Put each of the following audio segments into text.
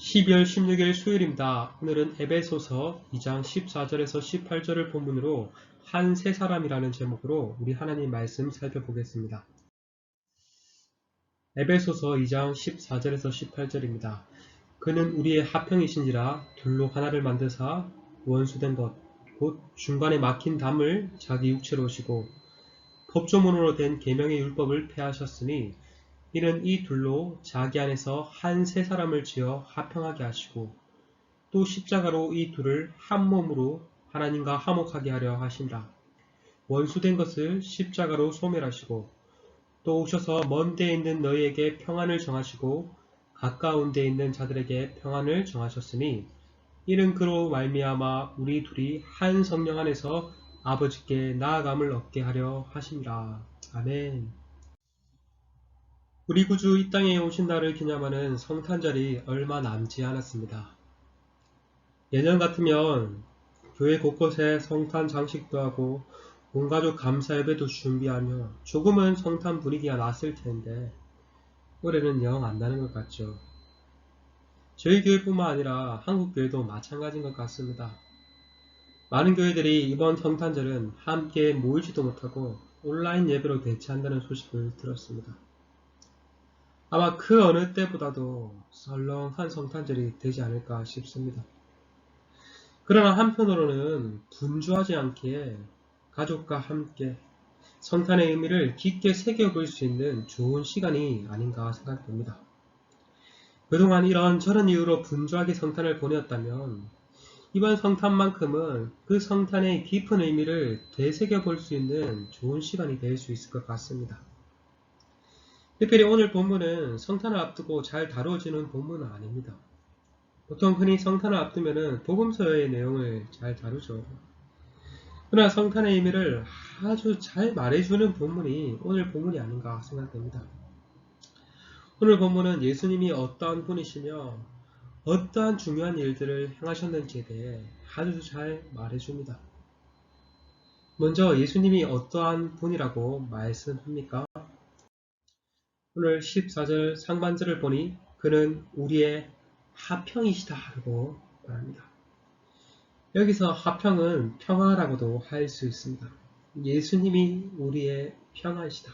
12월 16일 수요일입니다. 오늘은 에베소서 2장 14절에서 18절을 본문으로 한 세 사람이라는 제목으로 우리 하나님 말씀 살펴보겠습니다. 에베소서 2장 14절에서 18절입니다. 그는 우리의 합형이신지라 둘로 하나를 만드사 원수된 것 곧 중간에 막힌 담을 자기 육체로 오시고 법조문으로 된 계명의 율법을 폐하셨으니 이는 이 둘로 자기 안에서 한 세 사람을 지어 합형하게 하시고 또 십자가로 이 둘을 한 몸으로 하나님과 화목하게 하려 하신다. 원수된 것을 십자가로 소멸하시고 또 오셔서 먼 데에 있는 너희에게 평안을 정하시고 가까운 데에 있는 자들에게 평안을 정하셨으니 이는 그로 말미암아 우리 둘이 한 성령 안에서 아버지께 나아감을 얻게 하려 하심이라. 아멘. 우리 구주 이 땅에 오신 날을 기념하는 성탄절이 얼마 남지 않았습니다. 예년 같으면 교회 곳곳에 성탄 장식도 하고 온가족 감사 예배도 준비하며 조금은 성탄 분위기가 났을 텐데 올해는 영 안 나는 것 같죠. 저희 교회뿐만 아니라 한국 교회도 마찬가지인 것 같습니다. 많은 교회들이 이번 성탄절은 함께 모이지도 못하고 온라인 예배로 대체한다는 소식을 들었습니다. 아마 그 어느 때보다도 썰렁한 성탄절이 되지 않을까 싶습니다. 그러나 한편으로는 분주하지 않게 가족과 함께 성탄의 의미를 깊게 새겨볼 수 있는 좋은 시간이 아닌가 생각됩니다. 그동안 이런저런 이유로 분주하게 성탄을 보내었다면 이번 성탄만큼은 그 성탄의 깊은 의미를 되새겨볼 수 있는 좋은 시간이 될 수 있을 것 같습니다. 특별히 오늘 본문은 성탄을 앞두고 잘 다루어지는 본문은 아닙니다. 보통 흔히 성탄을 앞두면 복음서의 내용을 잘 다루죠. 그러나 성탄의 의미를 아주 잘 말해주는 본문이 오늘 본문이 아닌가 생각됩니다. 오늘 본문은 예수님이 어떠한 분이시며 어떠한 중요한 일들을 행하셨는지에 대해 아주 잘 말해줍니다. 먼저 예수님이 어떠한 분이라고 말씀합니까? 오늘 14절 상반절을 보니 그는 우리의 합형이시다라고 말합니다. 여기서 합형은 평화라고도 할 수 있습니다. 예수님이 우리의 평화이시다.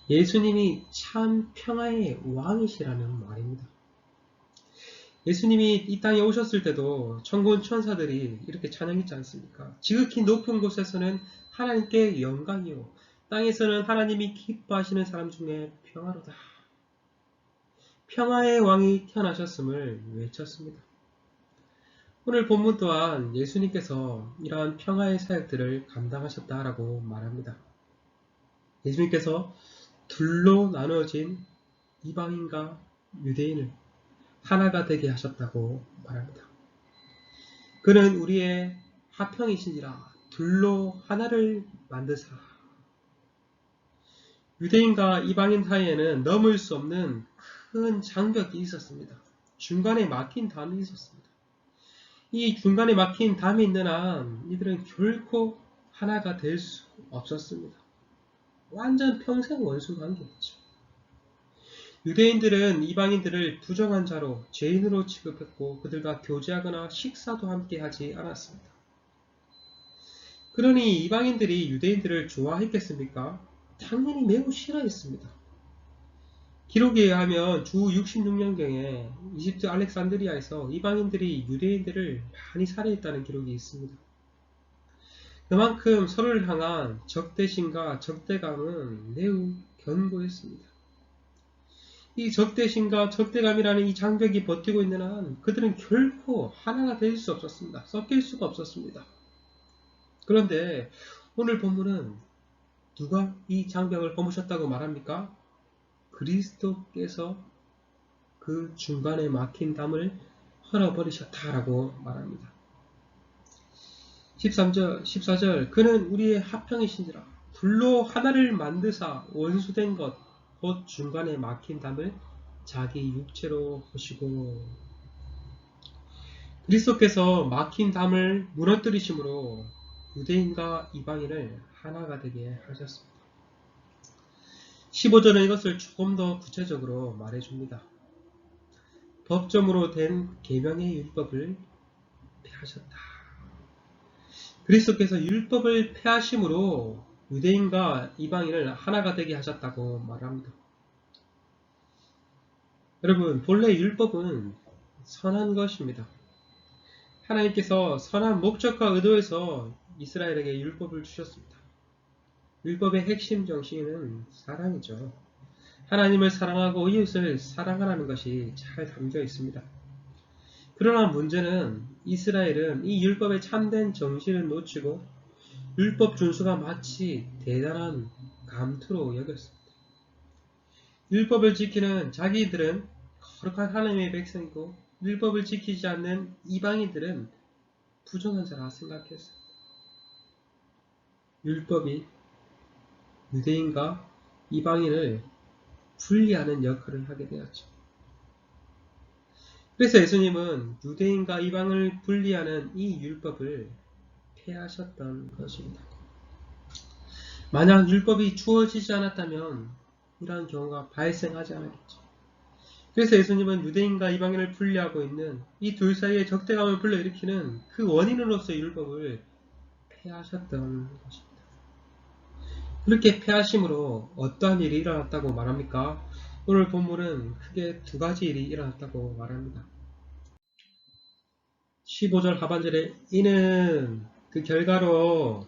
예수님이 참 평화의 왕이시라는 말입니다. 예수님이 이 땅에 오셨을 때도 천군 천사들이 이렇게 찬양했지 않습니까? 지극히 높은 곳에서는 하나님께 영광이요 땅에서는 하나님이 기뻐하시는 사람 중에 평화로다. 평화의 왕이 태어나셨음을 외쳤습니다. 오늘 본문 또한 예수님께서 이러한 평화의 사역들을 감당하셨다라고 말합니다. 예수님께서 둘로 나누어진 이방인과 유대인을 하나가 되게 하셨다고 말합니다. 그는 우리의 합형이시니라 둘로 하나를 만드사. 유대인과 이방인 사이에는 넘을 수 없는 큰 장벽이 있었습니다. 중간에 막힌 담이 있었습니다. 이 중간에 막힌 담이 있는 한 이들은 결코 하나가 될 수 없었습니다. 완전 평생 원수 관계였죠. 유대인들은 이방인들을 부정한 자로 죄인으로 취급했고 그들과 교제하거나 식사도 함께 하지 않았습니다. 그러니 이방인들이 유대인들을 좋아했겠습니까? 당연히 매우 싫어했습니다. 기록에 의하면 주 66년경에 이집트 알렉산드리아에서 이방인들이 유대인들을 많이 살해했다는 기록이 있습니다. 그만큼 서로를 향한 적대심과 적대감은 매우 견고했습니다. 이 적대심과 적대감이라는 이 장벽이 버티고 있는 한 그들은 결코 하나가 될 수 없었습니다. 섞일 수가 없었습니다. 그런데 오늘 본문은 누가 이 장벽을 허무셨다고 말합니까? 그리스도께서 그 중간에 막힌 담을 헐어버리셨다라고 말합니다. 14절 그는 우리의 합형이신지라 둘로 하나를 만드사 원수된 것 곧 중간에 막힌 담을 자기 육체로 오시고 그리스도께서 막힌 담을 무너뜨리심으로 유대인과 이방인을 하나가 되게 하셨습니다. 15절은 이것을 조금 더 구체적으로 말해줍니다. 법점으로 된 계명의 율법을 폐하셨다. 그리스도께서 율법을 폐하심으로 유대인과 이방인을 하나가 되게 하셨다고 말합니다. 여러분, 본래 율법은 선한 것입니다. 하나님께서 선한 목적과 의도에서 이스라엘에게 율법을 주셨습니다. 율법의 핵심 정신은 사랑이죠. 하나님을 사랑하고 이웃을 사랑하라는 것이 잘 담겨 있습니다. 그러나 문제는 이스라엘은 이 율법의 참된 정신을 놓치고 율법 준수가 마치 대단한 감투로 여겼습니다. 율법을 지키는 자기들은 거룩한 하나님의 백성이고 율법을 지키지 않는 이방인들은 부정한 자라 생각했습니다. 율법이 유대인과 이방인을 분리하는 역할을 하게 되었죠. 그래서 예수님은 유대인과 이방을 분리하는 이 율법을 폐하셨던 것입니다. 만약 율법이 주어지지 않았다면 이러한 경우가 발생하지 않았겠죠. 그래서 예수님은 유대인과 이방인을 분리하고 있는 이 둘 사이의 적대감을 불러일으키는 그 원인으로서 율법을 폐하셨던 것입니다. 그렇게 폐하심으로 어떠한 일이 일어났다고 말합니까? 오늘 본문은 크게 두 가지 일이 일어났다고 말합니다. 15절 하반절에 이는 그 결과로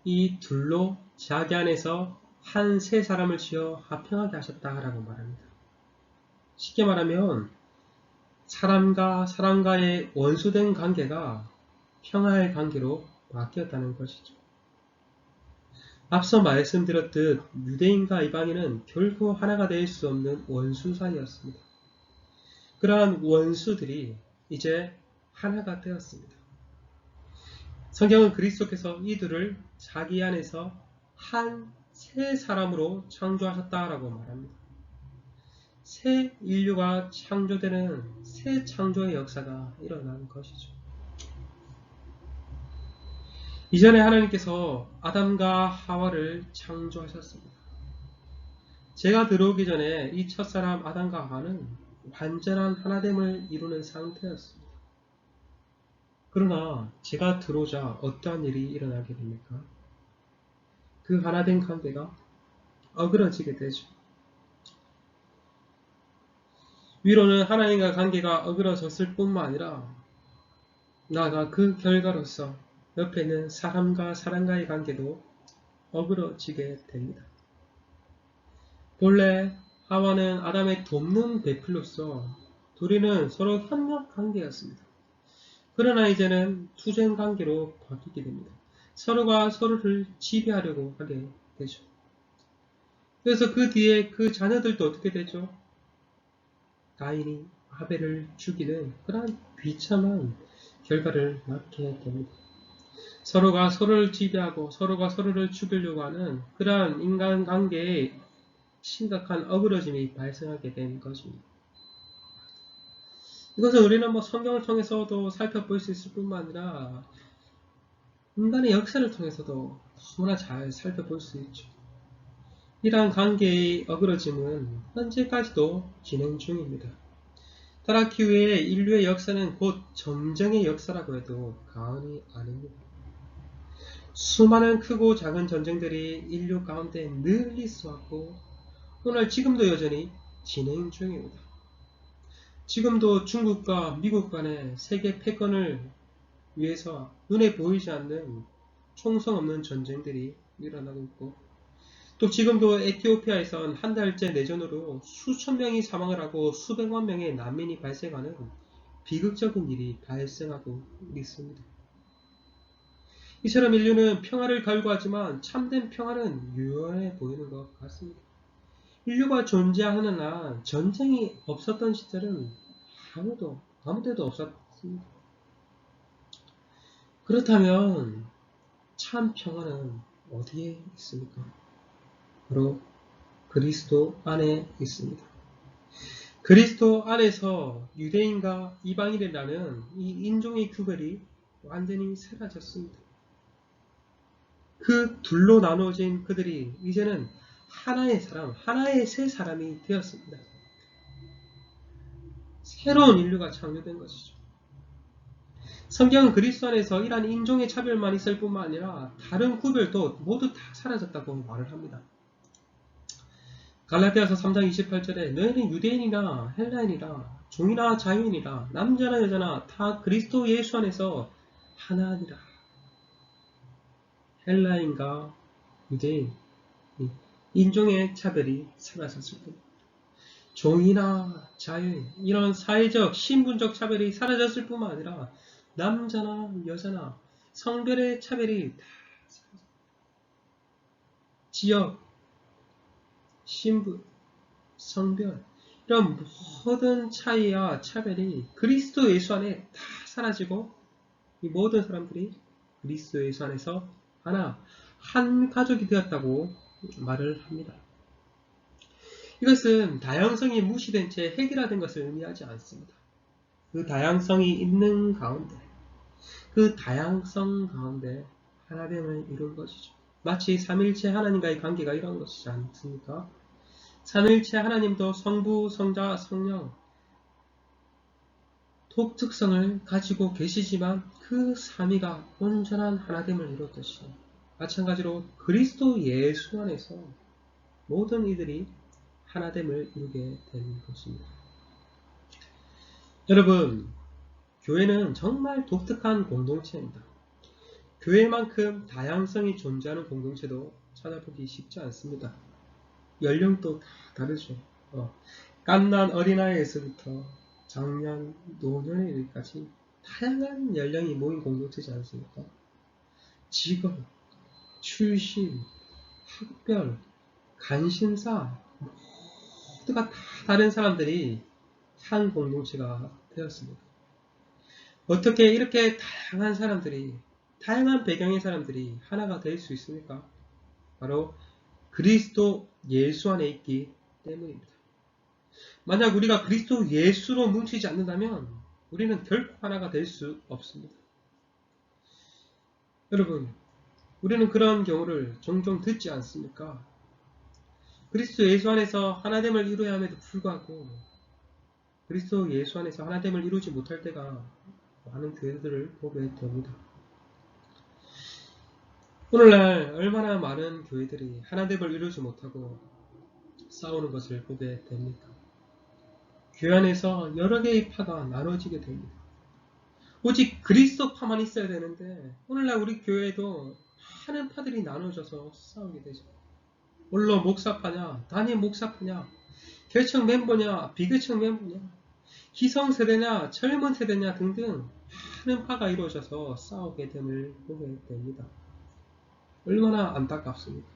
이 둘로 자기 안에서 한 세 사람을 지어 화평하게 하셨다라고 말합니다. 쉽게 말하면 사람과 사람과의 원수된 관계가 평화의 관계로 바뀌었다는 것이죠. 앞서 말씀드렸듯 유대인과 이방인은 결코 하나가 될 수 없는 원수 사이였습니다. 그러한 원수들이 이제 하나가 되었습니다. 성경은 그리스도께서 이들을 자기 안에서 한 새 사람으로 창조하셨다라고 말합니다. 새 인류가 창조되는 새 창조의 역사가 일어난 것이죠. 이전에 하나님께서 아담과 하와를 창조하셨습니다. 제가 들어오기 전에 이 첫사람 아담과 하와는 완전한 하나됨을 이루는 상태였습니다. 그러나 제가 들어오자 어떠한 일이 일어나게 됩니까? 그 하나된 관계가 어그러지게 되죠. 위로는 하나님과 관계가 어그러졌을 뿐만 아니라 나아가 그 결과로서 옆에 있는 사람과 사람과의 관계도 어그러지게 됩니다. 본래 하와는 아담의 돕는 배필로서 둘이는 서로 협력 관계였습니다. 그러나 이제는 투쟁 관계로 바뀌게 됩니다. 서로가 서로를 지배하려고 하게 되죠. 그래서 그 뒤에 그 자녀들도 어떻게 되죠? 가인이 아벨을 죽이는 그러한 비참한 결과를 낳게 됩니다. 서로가 서로를 지배하고 서로가 서로를 죽이려고 하는 그러한 인간관계에 심각한 어그러짐이 발생하게 된 것입니다. 이것은 우리는 성경을 통해서도 살펴볼 수 있을 뿐만 아니라 인간의 역사를 통해서도 너무나 잘 살펴볼 수 있죠. 이러한 관계의 어그러짐은 현재까지도 진행 중입니다. 타락기 후에 인류의 역사는 곧 전쟁의 역사라고 해도 과언이 아닙니다. 수많은 크고 작은 전쟁들이 인류 가운데 늘 있어왔고 오늘 지금도 여전히 진행 중입니다. 지금도 중국과 미국 간의 세계 패권을 위해서 눈에 보이지 않는 총성 없는 전쟁들이 일어나고 있고 또 지금도 에티오피아에선 한 달째 내전으로 수천 명이 사망을 하고 수백만 명의 난민이 발생하는 비극적인 일이 발생하고 있습니다. 이처럼 인류는 평화를 갈구하지만 참된 평화는 유연해 보이는 것 같습니다. 인류가 존재하는 한 전쟁이 없었던 시절은 아무 데도 없었습니다. 그렇다면 참 평화는 어디에 있습니까? 바로 그리스도 안에 있습니다. 그리스도 안에서 유대인과 이방인이라는 이 인종의 구별이 완전히 사라졌습니다. 그 둘로 나누어진 그들이 이제는 하나의 사람, 하나의 새 사람이 되었습니다. 새로운 인류가 창조된 것이죠. 성경은 그리스도 안에서 이러한 인종의 차별만 있을 뿐만 아니라 다른 구별도 모두 다 사라졌다고 말을 합니다. 갈라디아서 3장 28절에 너희는 유대인이나 헬라인이라 종이나 자유인이라 남자나 여자나 다 그리스도 예수 안에서 하나니라. 헬라인과 유대인, 인종의 차별이 사라졌을 뿐, 종이나 자유인, 이런 사회적, 신분적 차별이 사라졌을 뿐만 아니라 남자나 여자나 성별의 차별이 다 사라졌습니다. 지역, 신분, 성별, 이런 모든 차이와 차별이 그리스도 예수 안에 다 사라지고 이 모든 사람들이 그리스도 예수 안에서 하나, 한 가족이 되었다고 말을 합니다. 이것은 다양성이 무시된 채 획일화된 것을 의미하지 않습니다. 그 다양성이 있는 가운데, 그 다양성 가운데 하나됨을 이룬 것이죠. 마치 삼일체 하나님과의 관계가 이런 것이지 않습니까? 삼일체 하나님도 성부, 성자, 성령 독특성을 가지고 계시지만 그 삼위가 온전한 하나됨을 이뤘듯이 마찬가지로 그리스도 예수 안에서 모든 이들이 하나됨을 이루게 된 것입니다. 여러분, 교회는 정말 독특한 공동체입니다. 교회만큼 다양성이 존재하는 공동체도 찾아보기 쉽지 않습니다. 연령도 다 다르죠. 갓난 어린아이에서부터 장년, 노년에 이르기까지 다양한 연령이 모인 공동체지 않습니까? 직업, 출신, 학별, 관심사 모두가 다 다른 사람들이 한 공동체가 되었습니다. 어떻게 이렇게 다양한 사람들이, 다양한 배경의 사람들이 하나가 될 수 있습니까? 바로 그리스도 예수 안에 있기 때문입니다. 만약 우리가 그리스도 예수로 뭉치지 않는다면 우리는 결코 하나가 될 수 없습니다. 여러분, 우리는 그런 경우를 종종 듣지 않습니까? 그리스도 예수 안에서 하나됨을 이루어야 함에도 불구하고 그리스도 예수 안에서 하나됨을 이루지 못할 때가 많은 교회들을 보게 됩니다. 오늘날 얼마나 많은 교회들이 하나됨을 이루지 못하고 싸우는 것을 보게 됩니까? 교회 안에서 여러 개의 파가 나눠지게 됩니다. 오직 그리스도파만 있어야 되는데 오늘날 우리 교회에도 많은 파들이 나눠져서 싸우게 되죠. 물론 목사파냐, 단임 목사파냐, 개척 멤버냐, 비개척 멤버냐, 기성세대냐, 젊은 세대냐 등등 많은 파가 이루어져서 싸우게 됨을 보게 됩니다. 얼마나 안타깝습니까?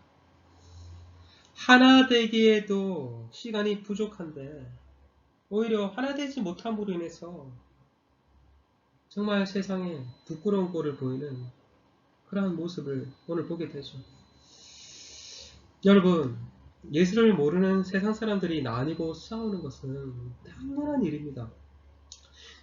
하나 되기에도 시간이 부족한데 오히려 하나 되지 못함으로 인해서 정말 세상에 부끄러운 꼴을 보이는 그러한 모습을 오늘 보게 되죠. 여러분, 예수를 모르는 세상 사람들이 나뉘고 싸우는 것은 당연한 일입니다.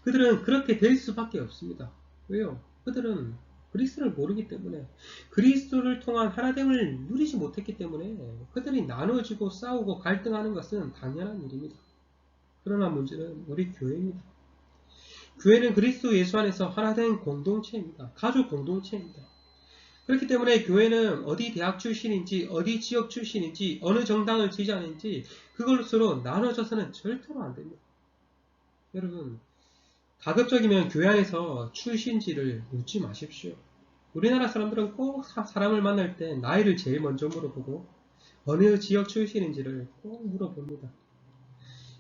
그들은 그렇게 될 수밖에 없습니다. 왜요? 그들은 그리스도를 모르기 때문에, 그리스도를 통한 하나됨을 누리지 못했기 때문에 그들이 나눠지고 싸우고 갈등하는 것은 당연한 일입니다. 그러나 문제는 우리 교회입니다. 교회는 그리스도 예수 안에서 하나된 공동체입니다. 가족 공동체입니다. 그렇기 때문에 교회는 어디 대학 출신인지, 어디 지역 출신인지, 어느 정당을 지지하는지 그것으로 나눠져서는 절대로 안 됩니다. 여러분, 가급적이면 교회 안에서 출신지를 묻지 마십시오. 우리나라 사람들은 꼭 사람을 만날 때 나이를 제일 먼저 물어보고 어느 지역 출신인지를 꼭 물어봅니다.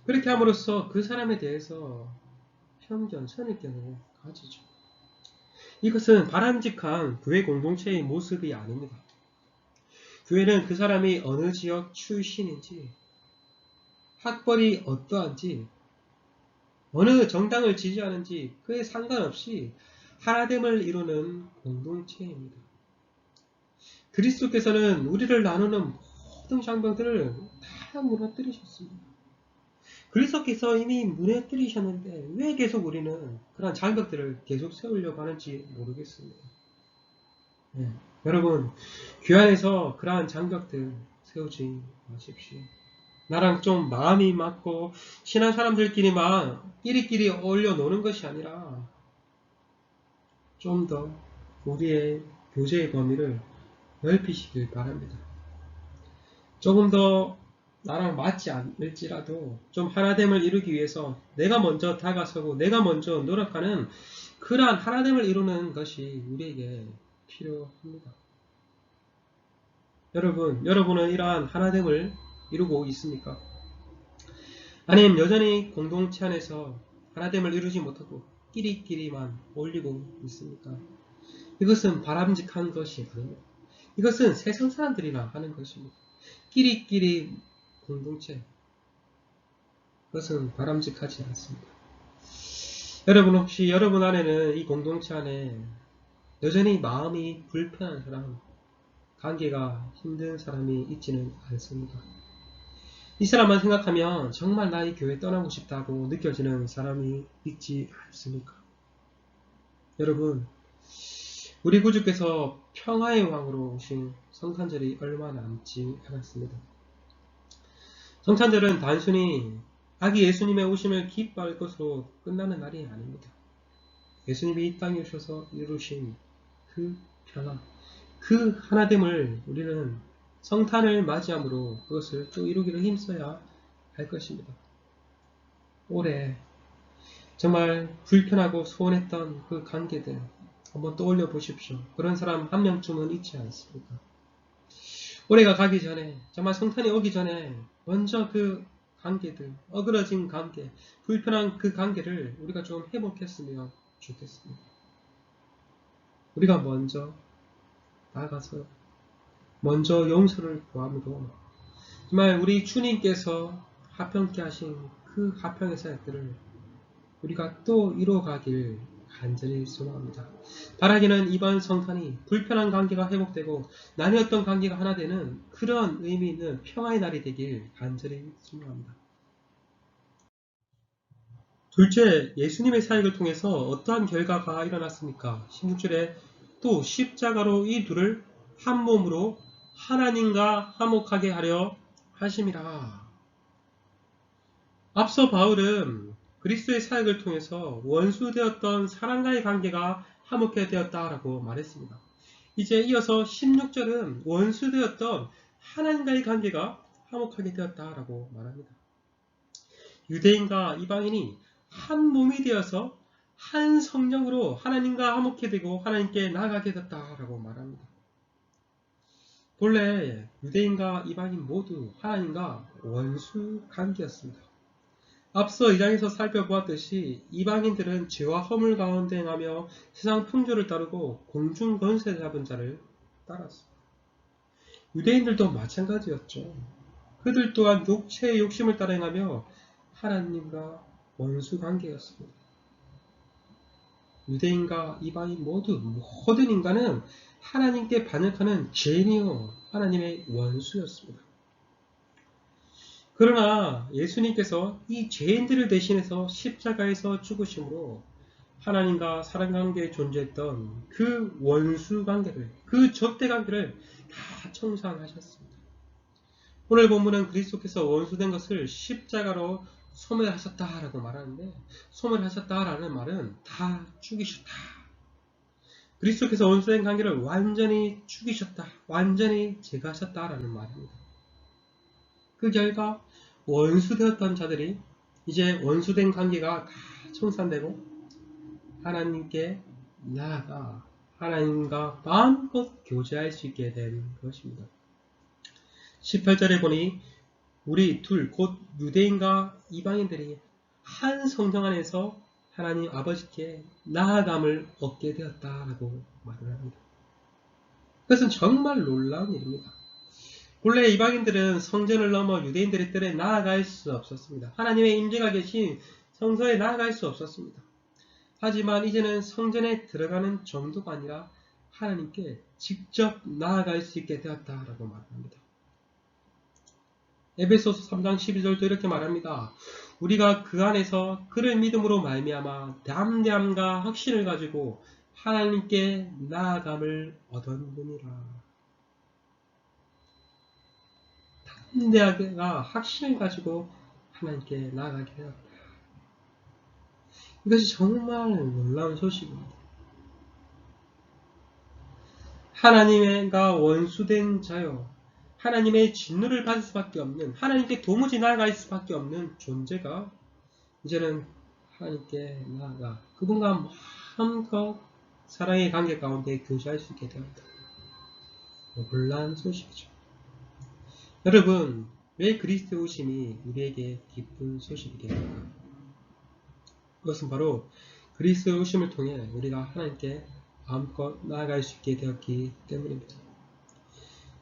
그렇게 함으로써 그 사람에 대해서 편견, 선입견을 가지죠. 이것은 바람직한 교회 공동체의 모습이 아닙니다. 교회는 그 사람이 어느 지역 출신인지, 학벌이 어떠한지, 어느 정당을 지지하는지 그에 상관없이 하나됨을 이루는 공동체입니다. 그리스도께서는 우리를 나누는 모든 장벽들을 다 무너뜨리셨습니다. 그리스도께서 이미 무너뜨리셨는데 왜 계속 우리는 그런 장벽들을 계속 세우려고 하는지 모르겠습니다. 여러분, 교회 안에서 그러한 장벽들 세우지 마십시오. 나랑 좀 마음이 맞고 친한 사람들끼리만 끼리끼리 어울려 노는 것이 아니라 좀 더 우리의 교제의 범위를 넓히시길 바랍니다. 조금 더 나랑 맞지 않을지라도 좀 하나됨을 이루기 위해서 내가 먼저 다가서고 내가 먼저 노력하는 그러한 하나됨을 이루는 것이 우리에게 필요합니다. 여러분은 이러한 하나됨을 이루고 있습니까? 아니면 여전히 공동체 안에서 하나됨을 이루지 못하고 끼리끼리만 올리고 있습니까? 이것은 바람직한 것이 아닙니다. 이것은 세상 사람들이나 하는 것입니다. 끼리끼리 공동체, 그것은 바람직하지 않습니다. 여러분 혹시 여러분 안에는 이 공동체 안에 여전히 마음이 불편한 사람, 관계가 힘든 사람이 있지는 않습니다. 이 사람만 생각하면 정말 나 이 교회 떠나고 싶다고 느껴지는 사람이 있지 않습니까? 여러분, 우리 구주께서 평화의 왕으로 오신 성탄절이 얼마 남지 않았습니다. 성탄절은 단순히 아기 예수님의 오심을 기뻐할 것으로 끝나는 날이 아닙니다. 예수님이 이 땅에 오셔서 이루신 그 평화, 그 하나됨을 우리는 성탄을 맞이함으로 그것을 또 이루기를 힘써야 할 것입니다. 올해 정말 불편하고 소원했던 그 관계들 한번 떠올려 보십시오. 그런 사람 한 명쯤은 있지 않습니까? 올해가 가기 전에, 정말 성탄이 오기 전에 먼저 그 관계들, 어그러진 관계, 불편한 그 관계를 우리가 좀 회복했으면 좋겠습니다. 우리가 먼저 나가서 먼저 용서를 구함으로 정말 우리 주님께서 화평케 하신 그 화평의 사역들을 우리가 또 이루어가길 간절히 소망합니다. 바라기는 이번 성탄이 불편한 관계가 회복되고 나뉘었던 관계가 하나 되는 그런 의미 있는 평화의 날이 되길 간절히 소망합니다. 둘째, 예수님의 사역을 통해서 어떠한 결과가 일어났습니까? 16절에 또 십자가로 이 둘을 한 몸으로 하나님과 화목하게 하려 하심이라. 앞서 바울은 그리스도의 사역을 통해서 원수되었던 사람과의 관계가 화목하게 되었다라고 말했습니다. 이제 이어서 16절은 원수되었던 하나님과의 관계가 화목하게 되었다라고 말합니다. 유대인과 이방인이 한 몸이 되어서 한 성령으로 하나님과 화목해 되고 하나님께 나아가게 됐다라고 말합니다. 본래 유대인과 이방인 모두 하나님과 원수 관계였습니다. 앞서 2장에서 살펴보았듯이 이방인들은 죄와 허물 가운데 행하며 세상 풍조를 따르고 공중 권세 잡은 자를 따랐습니다. 유대인들도 마찬가지였죠. 그들 또한 육체의 욕심을 따라 행하며 하나님과 원수 관계였습니다. 유대인과 이방인 모두 모든 인간은 하나님께 반역하는 죄인이요 하나님의 원수였습니다. 그러나 예수님께서 이 죄인들을 대신해서 십자가에서 죽으심으로 하나님과 사랑관계에 존재했던 그 원수관계를, 그 적대관계를 다 청산하셨습니다. 오늘 본문은 그리스도께서 원수된 것을 십자가로 소멸하셨다라고 말하는데, 소멸하셨다라는 말은 다 죽이셨다. 그리스도께서 원수된 관계를 완전히 죽이셨다, 완전히 제거하셨다라는 말입니다. 그 결과 원수되었던 자들이 이제 원수된 관계가 다 청산되고 하나님께 나아가 하나님과 마음껏 교제할 수 있게 된 것입니다. 18절에 보니 우리 둘, 곧 유대인과 이방인들이 한 성령 안에서 하나님 아버지께 나아감을 얻게 되었다라고 말을 합니다. 그것은 정말 놀라운 일입니다. 본래 이방인들은 성전을 넘어 유대인들의 뜰에 나아갈 수 없었습니다. 하나님의 임재가 계신 성소에 나아갈 수 없었습니다. 하지만 이제는 성전에 들어가는 정도가 아니라 하나님께 직접 나아갈 수 있게 되었다라고 말합니다. 에베소서 3장 12절도 이렇게 말합니다. 우리가 그 안에서 그를 믿음으로 말미암아 담대함과 확신을 가지고 하나님께 나아감을 얻었느니라. 담대하게가 확신을 가지고 하나님께 나아가게 되었다. 이것이 정말 놀라운 소식입니다. 하나님과 원수된 자요, 하나님의 진노를 받을 수밖에 없는, 하나님께 도무지 나아갈 수밖에 없는 존재가 이제는 하나님께 나아가 그분과 마음껏 사랑의 관계 가운데 교제할 수 있게 되었다. 놀라운 소식이죠. 여러분, 왜 그리스도의 오심이 우리에게 기쁜 소식이겠습니까? 그것은 바로 그리스도의 오심을 통해 우리가 하나님께 마음껏 나아갈 수 있게 되었기 때문입니다.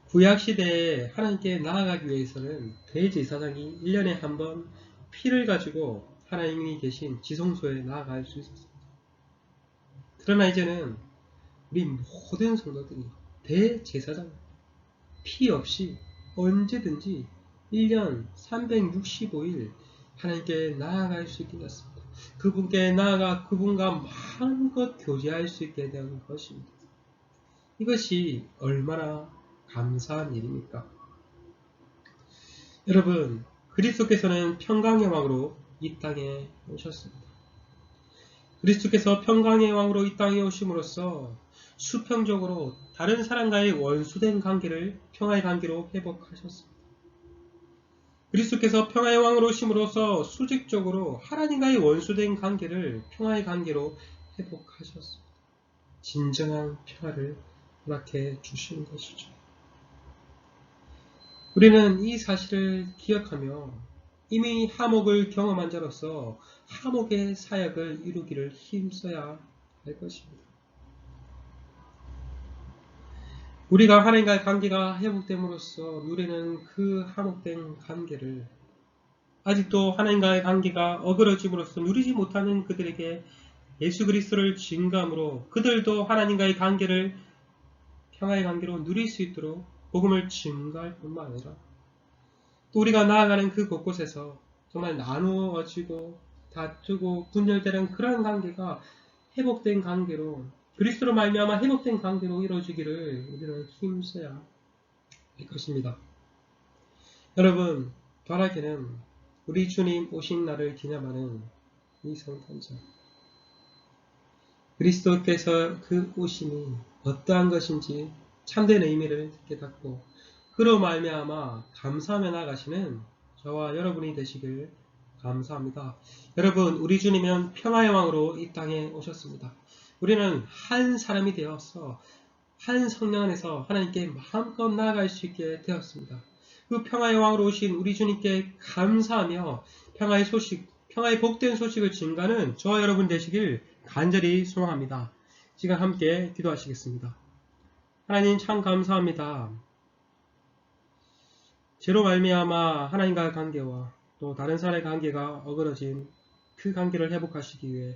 구약시대에 하나님께 나아가기 위해서는 대제사장이 1년에 한 번 피를 가지고 하나님이 계신 지성소에 나아갈 수 있었습니다. 그러나 이제는 우리 모든 성도들이 대제사장 피 없이 언제든지 1년 365일 하나님께 나아갈 수 있게 되었습니다. 그분께 나아가 그분과 마음껏 교제할 수 있게 된 것입니다. 이것이 얼마나 감사한 일입니까? 여러분, 그리스도께서는 평강의 왕으로 이 땅에 오셨습니다. 그리스도께서 평강의 왕으로 이 땅에 오심으로써 수평적으로 다른 사람과의 원수된 관계를 평화의 관계로 회복하셨습니다. 그리스도께서 평화의 왕으로 오심으로써 수직적으로 하나님과의 원수된 관계를 평화의 관계로 회복하셨습니다. 진정한 평화를 허락해 주신 것이죠. 우리는 이 사실을 기억하며 이미 화목을 경험한 자로서 화목의 사역을 이루기를 힘써야 할 것입니다. 우리가 하나님과의 관계가 회복됨으로써 누리는 그 화목된 관계를 아직도 하나님과의 관계가 어그러짐으로써 누리지 못하는 그들에게 예수 그리스도를 증거함으로 그들도 하나님과의 관계를 평화의 관계로 누릴 수 있도록 복음을 증거할 뿐만 아니라 또 우리가 나아가는 그 곳곳에서 정말 나누어지고 다투고 분열되는 그런 관계가 회복된 관계로 그리스도로 말미암아 회복된 관계로 이루어지기를 우리는 힘써야 할 것입니다. 여러분, 바라기는 우리 주님 오신 날을 기념하는 이 성탄절, 그리스도께서 그 오심이 어떠한 것인지 참된 의미를 깨닫고 그로 말미암아 감사하며 나가시는 저와 여러분이 되시길 감사합니다. 여러분, 우리 주님은 평화의 왕으로 이 땅에 오셨습니다. 우리는 한 사람이 되어서 한 성령 안에서 하나님께 마음껏 나아갈 수 있게 되었습니다. 그 평화의 왕으로 오신 우리 주님께 감사하며 평화의 소식, 평화의 복된 소식을 증가하는 저와 여러분 되시길 간절히 소망합니다. 지금 함께 기도하시겠습니다. 하나님 참 감사합니다. 죄로 말미암아 하나님과의 관계와 또 다른 사람의 관계가 어그러진 그 관계를 회복하시기 위해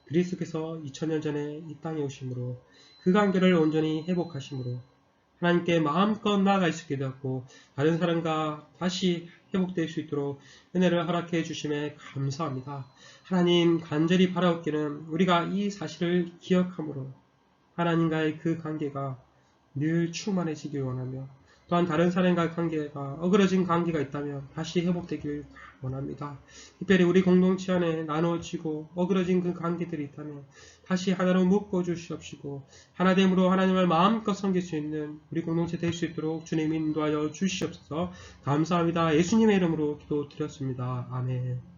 그리스도께서 2000년 전에 이 땅에 오심으로 그 관계를 온전히 회복하심으로 하나님께 마음껏 나아갈 수 있게 되었고 다른 사람과 다시 회복될 수 있도록 은혜를 허락해 주심에 감사합니다. 하나님 간절히 바라옵기는 우리가 이 사실을 기억함으로 하나님과의 그 관계가 늘 충만해지길 원하며 또한 다른 사람과의 관계가 어그러진 관계가 있다면 다시 회복되길 원합니다. 특별히 우리 공동체 안에 나누어지고 어그러진 그 관계들이 있다면 다시 하나로 묶어 주시옵시고 하나됨으로 하나님을 마음껏 섬길 수 있는 우리 공동체 될 수 있도록 주님 인도하여 주시옵소서. 감사합니다. 예수님의 이름으로 기도드렸습니다. 아멘.